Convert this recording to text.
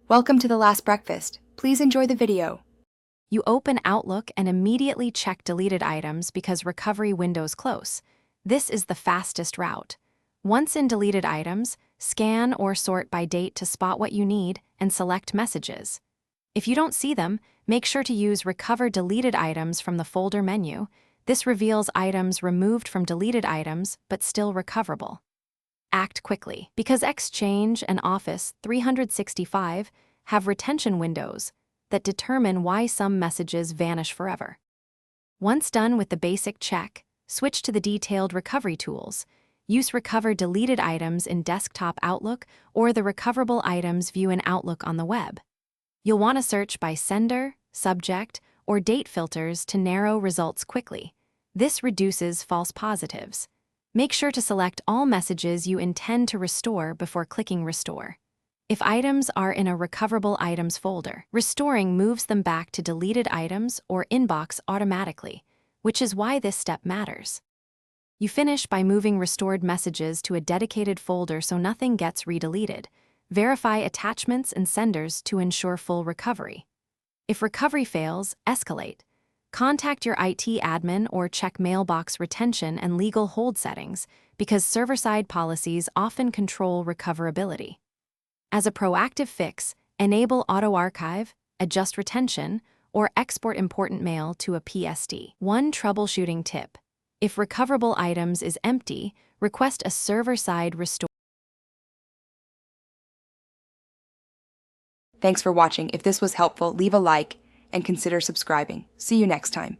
Welcome to The Last Breakfast. Please enjoy the video. You open Outlook and immediately check deleted items because recovery window's close. This is the fastest route. Once in deleted items, scan or sort by date to spot what you need and select messages. If you don't see them, make sure to use Recover Deleted Items from the folder menu. This reveals items removed from deleted items but still recoverable. Act quickly, because Exchange and Office 365 have retention windows that determine why some messages vanish forever. Once done with the basic check, switch to the detailed recovery tools. Use Recover Deleted Items in Desktop Outlook or the recoverable items view in Outlook on the web. You'll want to search by sender, subject, or date filters to narrow results quickly. This reduces false positives. Make sure to select all messages you intend to restore before clicking Restore. If items are in a Recoverable Items folder, restoring moves them back to deleted items or inbox automatically, which is why this step matters. You finish by moving restored messages to a dedicated folder so nothing gets redeleted. Verify attachments and senders to ensure full recovery. If recovery fails, escalate. Contact your IT admin or check mailbox retention and legal hold settings because server-side policies often control recoverability. As a proactive fix, enable auto-archive, adjust retention, or export important mail to a PSD. One troubleshooting tip: if recoverable items is empty, request a server-side restore. Thanks for watching. If this was helpful, leave a like and consider subscribing. See you next time.